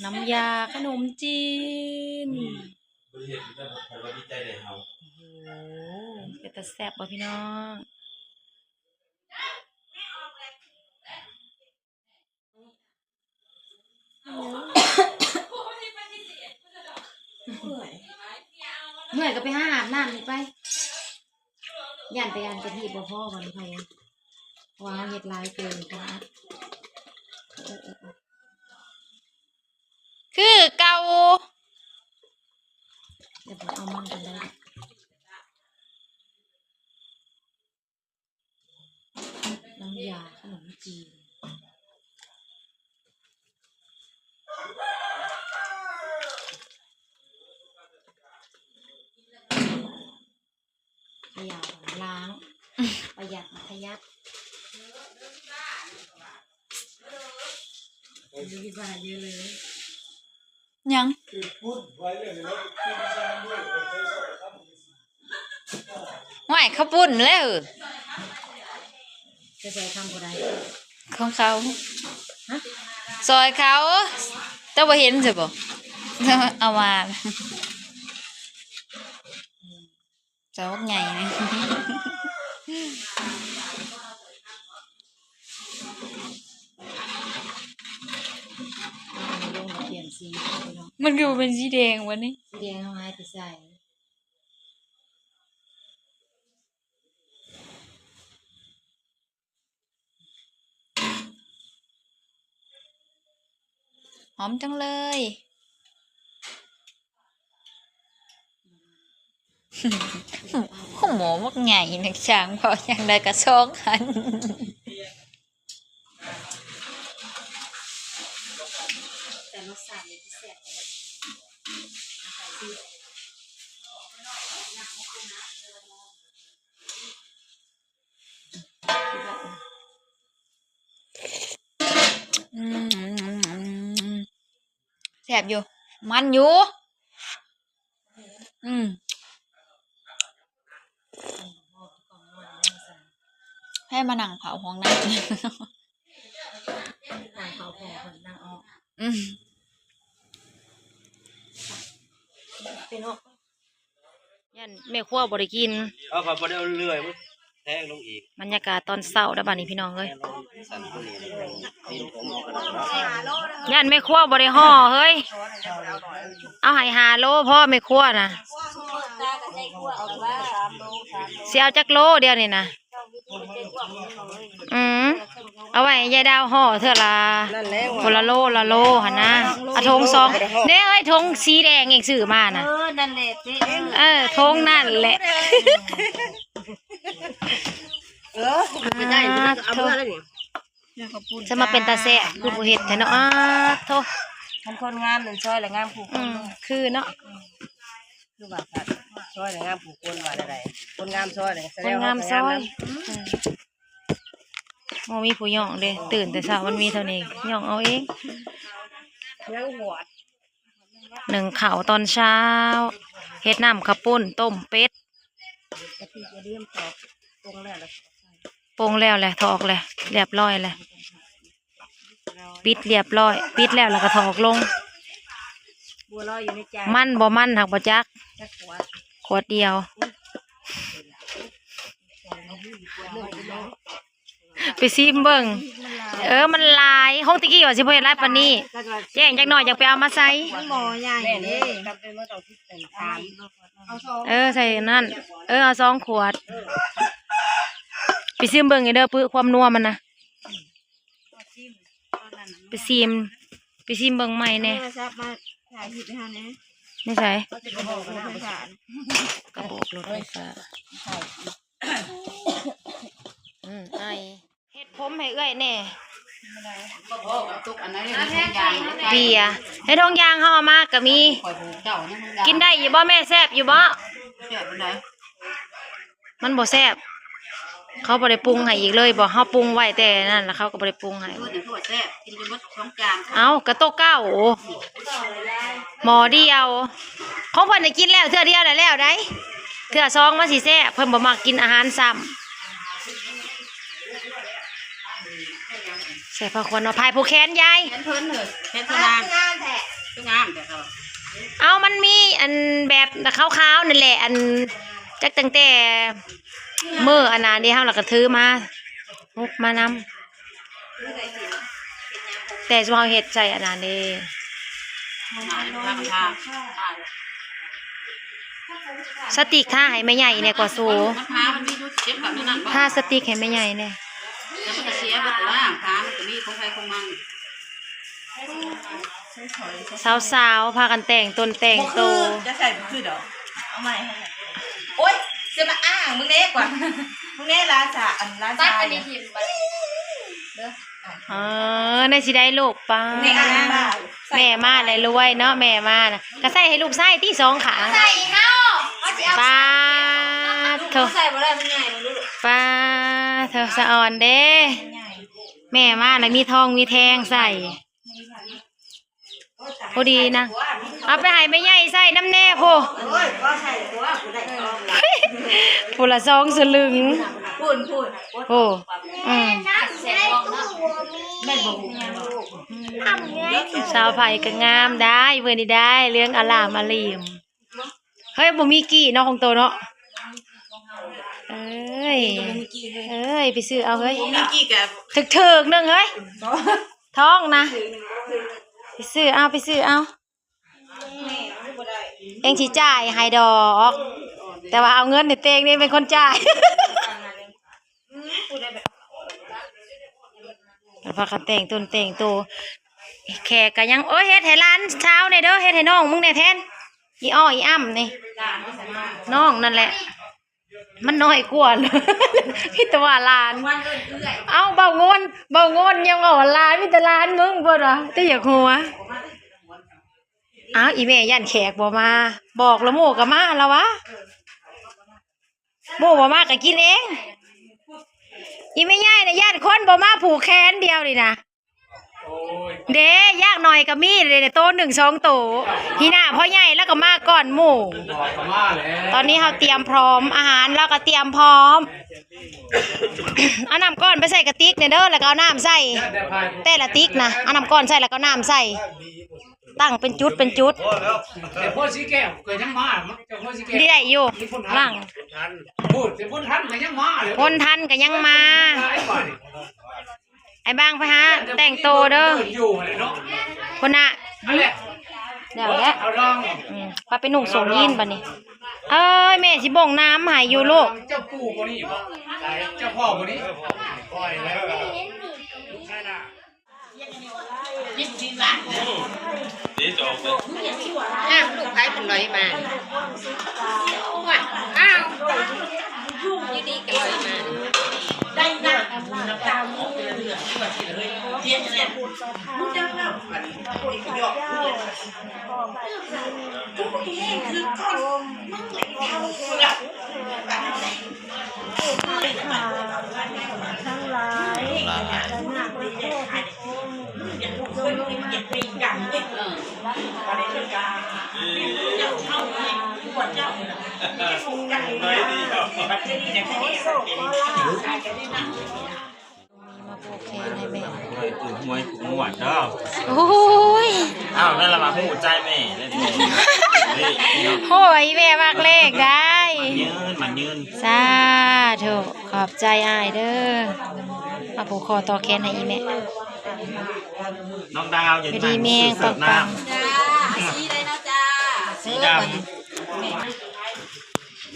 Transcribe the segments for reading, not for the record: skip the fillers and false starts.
น้ำยาขนมจีนโอ้โหเป็นตาแซ่บบ่พี่น้องเมื่อยก็ไปหาอาบน้ำนี่ไปย่านไปย่านกะทิบ่พอวันไผว้าวเฮ็ดลายเกินกันคือเก่าเดี๋ยวเอามันกันได้น้ำยาขนมจีนขยะล้างประหยัดมัธยัสถ์มีบาเยอะเลยยังหวายข้าวปุ้นแล้วจะใส่คำก็ได้ของเขาซอยเขาเจ้าบ่เห็นใช่ป่ะเอามาเจ้าใหญ่นะมันก็เป็นสีแดงวันนี้สีแดงเอาไม้ไปใส่หอมจังเลยข้าวหมูมักใหญ่นักช่างพอยังได้กระซองกันแต่รสชาตินี่พิเศษแซ่บอยู่มันอยู่ให้มานั่งเผาห้องน้ำนั่งเผาพอคนนั่งออกเป็นออกยันแม่ครัวบ่ได้กินเอาครับบ่ได้เอาเรื่อยแทงลงอีกบรรยากาศตอนเช้าแล้วบัดนี้พี่น้องเอ้ยยันแม่ครัวบ่ได้ห่อเฮ้ยเอาให้5 โลพ่อแม่ครัวน่ะสิเอาจักโลเดียวนี่นะเอาไว้ยายดาวห่อเท่าละคนละโลหั่นนะเอาธง2เนี่ยเอ้ยธงสีแดงเองซื้อมาน่ะนั่นแหละธงนั่นแหละไม่ได้เอาเมื่อไรนี่จะมาเป็นตาแสะคือผู้เฮ็ดแท้เนาะโทษมันคนงามหนึ่งซอยและงามผูกคนคือเนาะคือว่าสัตว์ซอยและงามผูกคนว่าอะไรคนงามซอยเลยคนงามซอยโมมีผู้ย่องเด้ตื่นแต่เช้ามันมีเท่านี้ย่องเอาเองยังหัว1ข้าวตอนเช้าเฮ็ดน้ำข้าวปุ้นต้มเป็ดกะทิจะเริ่มตอกปรุงแล้วแหละถอกแหละเรียบร้อยแหละปิดเรียบร้อยปิดแล้วก็ถอกลงบัวลอยอยู่ในจานมันบ่มันหักบ่จักขวดเดียวไปซิมเบิ่งมันลายห้องตะกี้ว่าสิบ่เฮ็ดลายปานนี้แจ้งจักหน่อยอยากไปเอามาใส่หม้อใหญ่เด้ใส่นั่นเอา2 ขวดไปซิมเบิ่งเด้อปื้อความนัวมันนะไปซิมเบิ่งใหม่แน่ไม่ใช่กระบอกรถไฟฟ้าไอเฮ็ดผมให้เอื้อยแน่เบียร์ให้ทองยางเฮาเอามาก็มีกินได้อยู่บ่แม่แซ่บอยู่บ่มันบ่แซ่บเขาบ่ได้ปรุงให้อีกเลยบ่เฮาปรุงไว้แต่นั่นแล้วเขาก็บ่ได้ปรุงให้เอากระโต๊ะ9หม้อเดียวของเพิ่นได้กินแล้วเทื่อเดียวแล้วได้เทื่อ2มันสิแซ่บเพิ่นบ่มักกินอาหารซ้ำ ใส่ผ้าขนเอาพายผูกแขนยาย แค่เพิ่นเถอะแค่เท่านั้นก็งามแต่เขา เอามันมีอันแบบขาวๆนั่นแหละอันจักตั้งแต่มืออันนั้นที่เฮาแล้วก็ถือมามุกมานำแต่สมเฮาเฮ็ดใส่อันนั้นเด้ สติกท่าให้แม่ใหญ่เนี่ยกว่าสูท่าสติกให้แม่ใหญ่เนี่ยสาวๆพากันแต่งตนแต่งโต จะใส่คือดอกเอาใหม่ให้โอ๊ยจะมาอ้างมึงเล็กกว่ามึงเล็กร้านจ่าร้านจ่าในสิได้ลูกป้าแม่มาเลยรวยเนาะแม่มานะก็ใส่ให้ลูกใส่ที่สองขาใส่เนาะป้าเธอใส่บ่ได้มันใหญ่ลูกป้าเธอสะอ่อนเด้แม่มาเลยมีทองมีแทงใส่พอดีนะเอาไปให้แม่ใหญ่ใส่น้ำแน่โพพูละสองสลึงพูดโอ้สาวไผ่ก็งามได้เวอร์นี่ได้เรื่องอลามอลีมเฮ้ยบ่มีกี่เนาะของโตเนาะเอ้ยไปซื้อเอาเฮ้ยถึกๆนึงเฮ้ยท้องนะไปซื้อเอาเองสิจ่ายให้ดอกแต่ว่าเอาเงินในเตงนี่เป็นคนจ่ายพากันแต่งตนแต่งตัวแขกก็ยังโอ้ยเฮ็ดให้ร้านเช้าเนี่ยเด้อเฮ็ดให้น้องมึงเนี่ยแทนอีอ้ออีอ้ำนี่น้องนั่นแหละมันน้อยกว่าพี่ตะวันลานเอาเบางนยังเอาลานพี่ตะลานมึงบ่ล่ะแต่อยากหัวอ้าวอีแม่ย่านแขกบ่มาบอกแล้วโมก็มาแล้ววะโมบ่มาก็กินเองอีแม่ย่ายน่ะย่านคนบ่มาผูกแขนเดียวนี่นะเด้ยากหน่อยก็มีเลยโต1 2โตพี่น่ะพ่อใหญ่แล้วก็มาก่อนหมู่ตอนนี้เราเตรียมพร้อมอาหารเราก็เตรียมพร้อมเอาน้ำก้อนไปใส่กระติกเนี่ยเด้อแล้วก็เอาน้ำใส่แต่ละติ๊กนะเอาน้ำก้อนใส่แล้วก็น้ำใส่ตั้งเป็นจุดแต่พ่อสีแก้วเกิดยังมาแต่พ่อสีแก้วได้อยู่ล่างพูดแต่พ่นทันก็ยังมาเลยพ่นทันก็ยังมาไอ้บางไปฮะแต่งโตเด้อคนน่ะเดี๋ยวแล้วไปนุ่งส่งยีนบัดนี้เอ้ยแม่สิบ่งน้ำหายอยู่ลูกเจ้าปู่คนนี้เจ้าพ่อคนนี้ปล่อยแล้วนี่จบเลย ลูกไผ่เป็นร้อยมาอ้าวยี่ดีกันเลยมาได้นะตามมุกเรือที่ว่าที่เลยเทียนเนี่ยมุกจังแล้วอันนี้คนที่หยอกทุกทีคือคนมึงไหลเอาเสือทั้งหลายจะหนักเลยอย่าพูดเลยอย่าตีกันเลยอะไรเรื่องการเจ้าเข้าเองปวดเจ้าเนี่ยจะพูดกันเลยประเทศนี้จะแค่นี้มาโปกแขนให้แม่มวยหมวดเนาะ โอ้ย อ้าวนั่นละมาหูใจแม่เล่นโอ้ยแม่มากเลขได้มันยืนสาธุขอบใจอ้ายเด้อมาผูกคอต่อแขนให้อีแม่น้องดาวอยู่ดีแม่งปังจ้าสีเลยนะจ้าสีดำ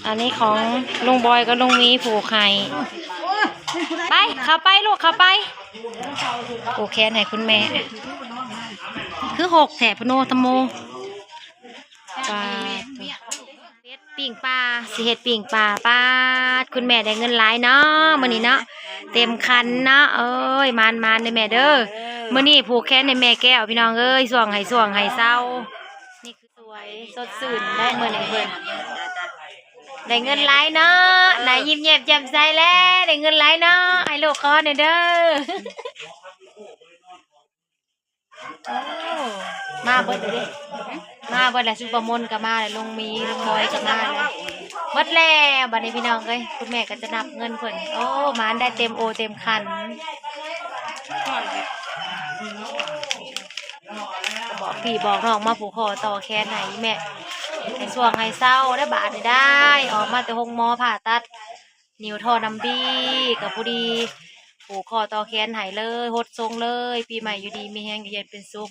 อันนี้ของลุงบอยกับลุงมีผูกไข่ไปเข้าไปลูกเข้าไปผูกแขนให้คุณแม่คือ6แถบพโนตโมปลาเฮ็ดปิ่งปลาสิเฮ็ดปิ่งปลาป้าคุณแม่ได้เงินหลายเนาะมื้อนี้เนาะเต็มคันเนาะเอ้ยมานๆเด้อแม่เด้อมื้อนี้ผูกแขนให้แม่แก้วพี่น้องเอ้ยส่วงให้เศร้านี่คือสวยสดชื่นได้มื้อนี้เพิ่นได้เงินหลายเนาะไหนยิ้มแย้มแจ่มใสแล้วได้เงินหลายเนาะให้ลูกขอหน่อยเด้อมาเบิดเลยมาเบิดแล้วซุปเปอร์มนก็มาแล้วลงมีลงบอยก็มาแล้วเบิดแล้วบัดนี้พี่น้องเอ้ยคุณแม่ก็จะนับเงินเพิ่นโอ้มานได้เต็มโอเต็มคัน พี่บอกน้องมาผูกคอต่อแขนไหนแม่ให้ช่วงให้เศร้าได้บาดได้ออกมาแต่ห้องหมอผ่าตัดนิ้วท่อน้ำดีกับผู้ดีผูกคอต่อแขนไหเลยหดทรงเลยปีใหม่อยู่ดีมีแห้งอยู่เย็นเป็นสุข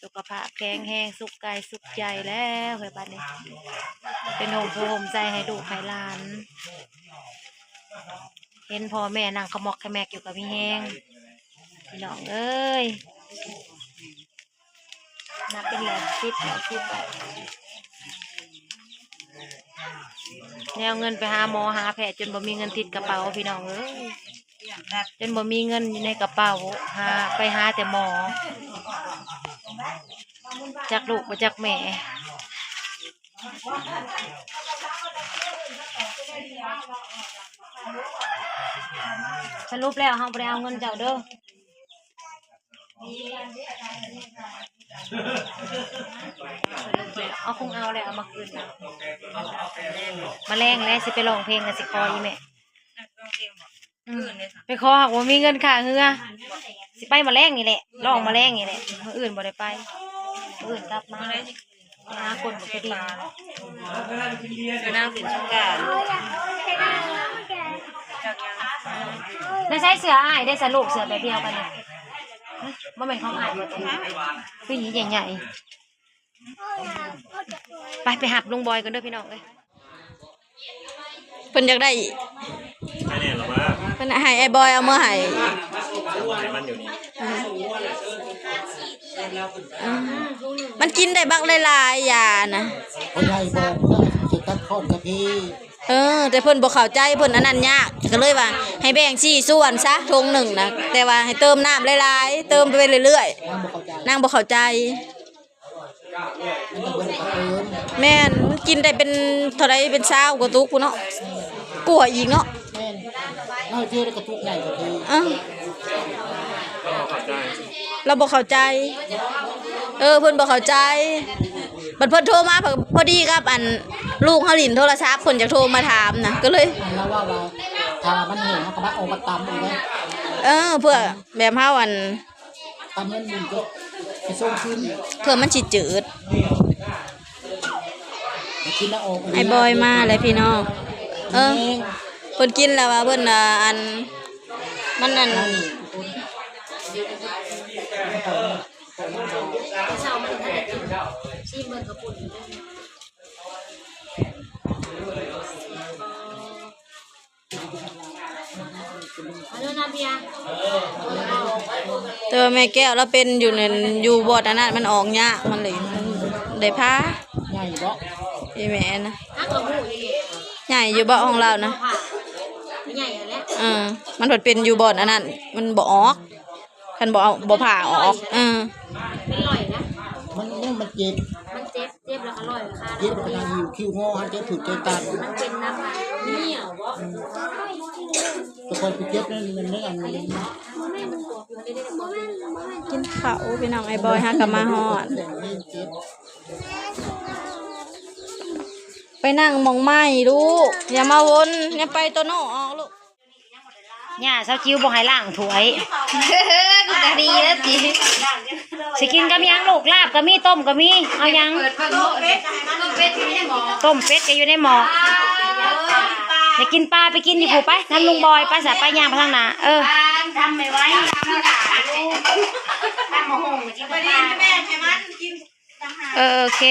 สุขภาพแข็งแรงสุขกายสุขใจแล้วเฮ้ยบ้านนี้เป็นห่มผู้ห่มใจให้ลูกให้หลาน เห็นพ่อแม่นั่งขมอกขแมกอยู่กับพี่แห้งพี่น้องเอ้ยนับเป็นแหลมซิดไปแนวเงินไปหาหมอหาแพทย์จนบ่มีเงินติดกระเป๋าพี่น้องเอ้ยจนบ่มีเงินอยู่ในกระเป๋าไปหาแต่หมอจากลูกมาจากแม่สรุปแล้วเราไปเอาเงินเจ้าเด้อเอาคงเอาเลยเอามาคืนมาแรงแล้วสิไปร้องเพลงกันสิคออีแม่ไปขอหักว่ามีเงินค่าเฮือสิไปมาแรงนี่แหละร้องมาแรงนี่แหละคนอื่นบ่ได้ไปคนอื่นกลับมาหาคนบ่ไปดีก็นั่งเป็นช่วงการได้ใช้เสืออ้ายได้สรุปเสือแบบเดียวกันเลยบ่แม่นของอ้ายคือหยีใหญ่ๆไปหับลุงบอยกันเด้อพี่น้องเอ้ย เพิ่นอยากได้ ไม่แน่หรอวะ เพิ่นให้ไอ้บอยเอามาให้ มันอยู่นี่ มันกินได้บักหลายๆยานะ คนใหญ่บอกจะตัดข้อนกะทิ แต่เพิ่นบ่เข้าใจเพิ่นอันนั้นยากก็เลยว่าให้แบ่ง4ส่วนซะทงหนึ่งนะแต่ว่าให้เติมน้ำหลายๆเติมไปเรื่อย น้ำบ่เข้าใจ ๆนางบ่เข้าใจ มันก็เบิ่งกระเติม แม่นมันกินได้เป็นเท่าใดเป็น20กว่าตุกพุ่นเนาะกลัวอีกเนาะ แม่นน้อยเท่แล้วก็ทุกใหญ่กะทิ เราบ่เข้าใจเพิ่นบ่เข้าใจบัดเพิ่นโทรมาพอดีครับอันลูกเฮาหลินโทรศัพท์เพิ่นอยากโทรมาถามนะก็เลย แล้วว่าถ้ามันเห็นมันก็มาเอามาตำอีกแล้ว เพื่อแบบเฮาอัน ตำเงินมันก็ไปส่งคืน เพื่อมันสิจืด กินแล้วออก ไอ้บอยมาเลยพี่น้องเพิ่นกินแล้วว่าเพิ่นอันมันนั่น แต่ว่าแม่แก้วเราเป็นอยู่บ่อนั้นมันออกยากมันเลยได้พา ใหญ่บ่ พี่แม่นะใหญ่อยู่บ่อของเรานะมันเป็นอยู่บ่อนั้นมันบ่ออกคันบ่ผ่าออกมันเจ็บแล้วอร่อยค่ะ เจ็บขนาดหิวคิ้วงอหันเจ็บถูกใจตัน มันเป็นน้ำมันนี่เหรอ แต่คนไปเจ็บนั่นมันไม่อันนี้ กินข้าวพี่น้องไอ้บอยฮะกลับมาฮอด แต่นี่เจ็บ ไปนั่งมองไม้ลูกอย่ามาวนอย่าไปตัวโน่ออกลูก ย่าเช้าคิ้วบอกให้ล่างถ้วยกูจะดีแล้วจีสิกินก็มียังลูกลาบก็มีต้มก็มีเอายังต้มเป็ดก็อยู่ในหม้ออยากกินปลาไปกินอยู่ผูไปน้ำลุงบอยไปสายไปย่างไปทางหน้าทำไม่ไหวทำมาหงกินปลาโอเค